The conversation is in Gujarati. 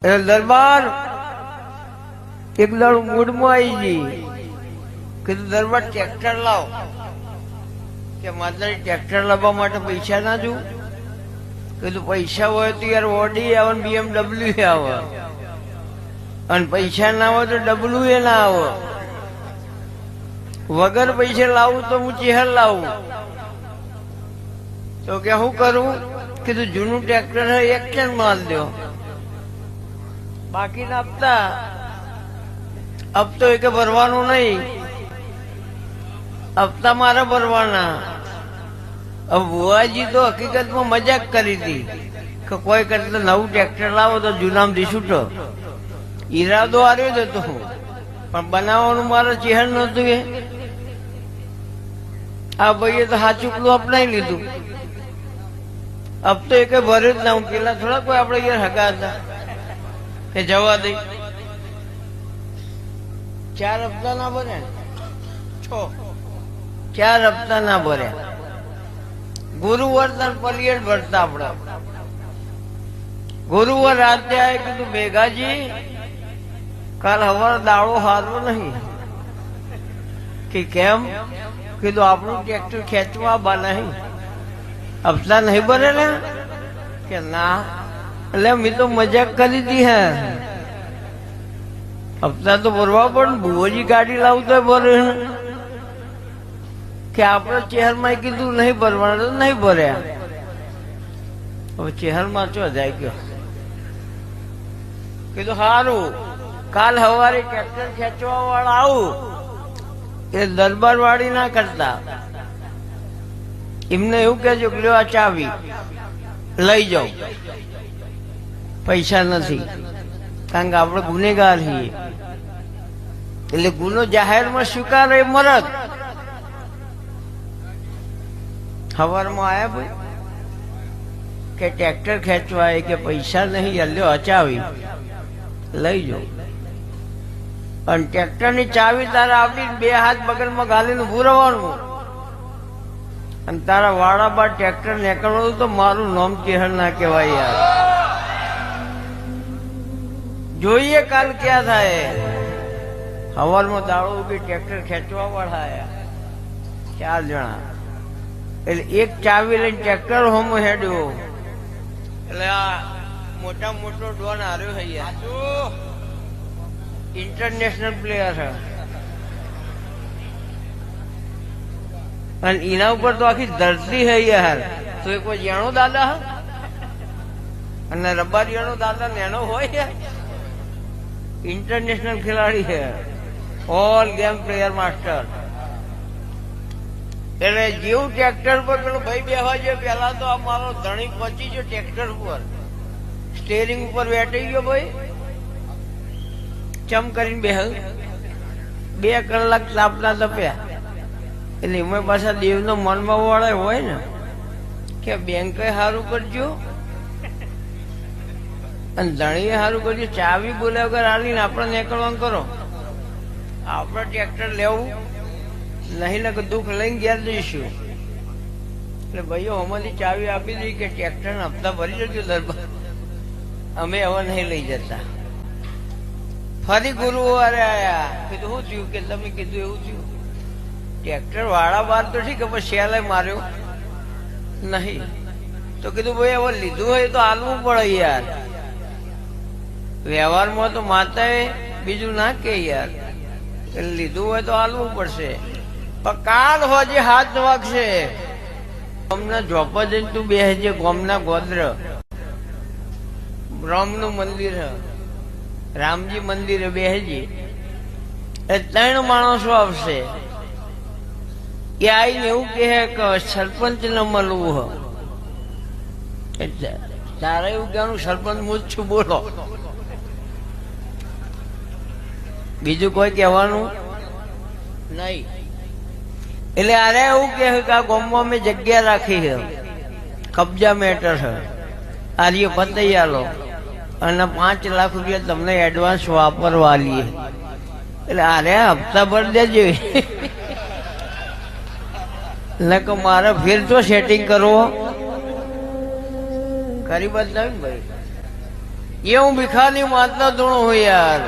દરબાર એક દાડું મૂડમાં આવી ગઈ. કીધું દરબાર ટ્રેક્ટર લાવ. કે માતાજી ટ્રેક્ટર લાવવા માટે પૈસા ના જોઉં? કીધું પૈસા હોય તો યાર ઓડી આવે ને BMW આવે, અને પૈસા ના હોય તો ડબલું એ ના આવે. વગર પૈસે લાવું તો હું ચહેર લાવું. તો કે શું કરું? કીધું જૂનું ટ્રેક્ટર હોય એક્શન માલ દો, બાકીના હપ્તા હપ્તો એ કે ભરવાનું નહીં, હપ્તા મારે ભરવાના. હવે બુવાજી તો હકીકતમાં મજાક કરી હતી કે કોઈ કરતા નવું ટ્રેક્ટર લાવો તો જૂનામાંથી છૂટો. ઈરાદો આવ્યો જ હતો, પણ બનાવવાનું મારે ચહેર નતું. આ ભાઈએ તો હાચુકલું અપનાવી લીધું. હપ્તો એ કઈ ભર્યો જ ના. હું પેલા થોડા કોઈ આપડે યાર હગા હતા કે જવા દઈ. 4 હપ્તા ના ભર્યા, 4 હપ્તા ના ભર્યા. ગુરુવાર પલિયડ ભરતા આપડા. ગુરુવાર રાતે આવે. કીધું ભેગાજી કાલ હવાર દાડો હારવો નહીં. કે કેમ? કીધું આપણું ટ્રેક્ટર ખેંચવા બા નહીં, હપ્તા નહીં ભરેલા? કે ના. એટલે મેં તો મજાક કરી હતી. હે હપ્તા તો ભરવા પડે. ભુવોજી ગાડી લાવતો ભરે કે આપણે ચહેરમાં કીધું નહીં ભરવાનું તો નહીં ભર્યા. હવે ચહેરમાં ચો જાય ગયો. કીધું સારું, કાલ સવારે ટ્રેક્ટર ખેંચવા વાળા આવું. એ દરબાર વાળી ના કરતા, એમને એવું કહેજો કે લ્યો આ ચાવી લઈ જાઓ, પૈસા નથી. કારણ કે આપણે ગુનેગાર છીએ, એટલે ગુનો જાહેરમાં સ્વીકારે એ મરદ. સવારમાં આયા ભાઈ કે ટ્રેક્ટર ખેંચવા કે પૈસા નહીં, લ્યો અચાવી લઈ જાઓ. અને ટ્રેક્ટર ની ચાવી તારા આપી 2 હાથ બગલમાં ગાલીને ઉભું રહેવાનું. અને તારા વાળા બાદ ટ્રેક્ટર નીકળવાનું તો મારું નામ ચહેર ના કહેવાય યાર. જોઈએ કાલ ક્યાં થાય. સવારમાં દાડો ઉભી ટ્રેક્ટર ખેંચવા વાળા આયા 4 જણા. એટલે એક ચાવી લઈને ટ્રેક્ટર હોમો હેડ્યો. એટલે આ મોટા મોટો ડોન હાર્યો છે યાર, ઇન્ટરનેશનલ પ્લેયર છે. અને એના ઉપર તો આખી ધરતી છે યાર. તો એ કોઈ જાણો દાદા હ? અને રબારીયાનો દાદા નેનો હોય યાર. ઇન્ટરનેશનલ ખેલાડી છે, ઓલ ગેમ પ્લેયર માસ્ટર. એટલે જેવું ટ્રેક્ટર પર પેલો ભાઈ બેહવા જોઈએ, પેલા તો અમારો ધણી પહોંચી ગયો ટ્રેક્ટર ઉપર, સ્ટેરિંગ ઉપર બેઠી ગયો ભાઈ. ચમ કરીને બેહ 2 કલાક તાપના તપ્યા. એટલે એમાં પાછા દેવનો મનમાં વાળા હોય ને કે બેંકે સારું કરજો અને ધણીએ સારું કરજો. ચાવી બોલ્યા વગર આવીને આપણે નીકળવાનું કરો. આપણે ટ્રેક્ટર લેવું નહીં ને દુઃખ લઈને ઘેર જઈશું. એટલે ભાઈઓ અમારી ચાવી આપી દઈ કે ટ્રેક્ટર ના હપ્તા ભરી જજો દરબાર, અમે હવે નહીં લઈ જતા. ફરી ગુરુવારે આયા. કીધું શું થયું? કે તમે કીધું એવું થયું. ટ્રેક્ટર વાળા બાર તો ઠીક, પણ શેલે માર્યો નહીં. તો કીધું ભાઈ હવે લીધું હોય તો હાલવું પડે યાર. વ્યવહારમાં તો માતાએ બીજું ના કે યાર, એટલે લીધું હોય તો હાલવું પડશે. પણ કાલ હોજે 7 વાગશે. ગોમના ઝોપા જઈને તું બેસજે. ગોમના ગોદ્ર રામનું મંદિર છે, રામજી મંદિરે બેસજે. એ 3 માણસો આવશે. એ આવીને એવું કહે કે સરપંચ ને મળવું હો. એટલે તારે એવું કહેવાનું સરપંચ હું જ છું, બોલો. બીજું કોઈ કહેવાનું નહીં. એટલે આરે એવું કહે કે આ ગામમાં મેં જગ્યા રાખી છે, કબજા મેટર છે, આર્ય પતાઈ આલો અને 5 લાખ રૂપિયા તમને એડવાન્સ વાપરવા લઈએ. એટલે આરે હપ્તા ભરી દેજો. એટલે કે મારે ફેર તો સેટિંગ કરવો કરી બદલાવ્યું ભાઈ. ये हूँ भिखारी माता दोनों हो यार।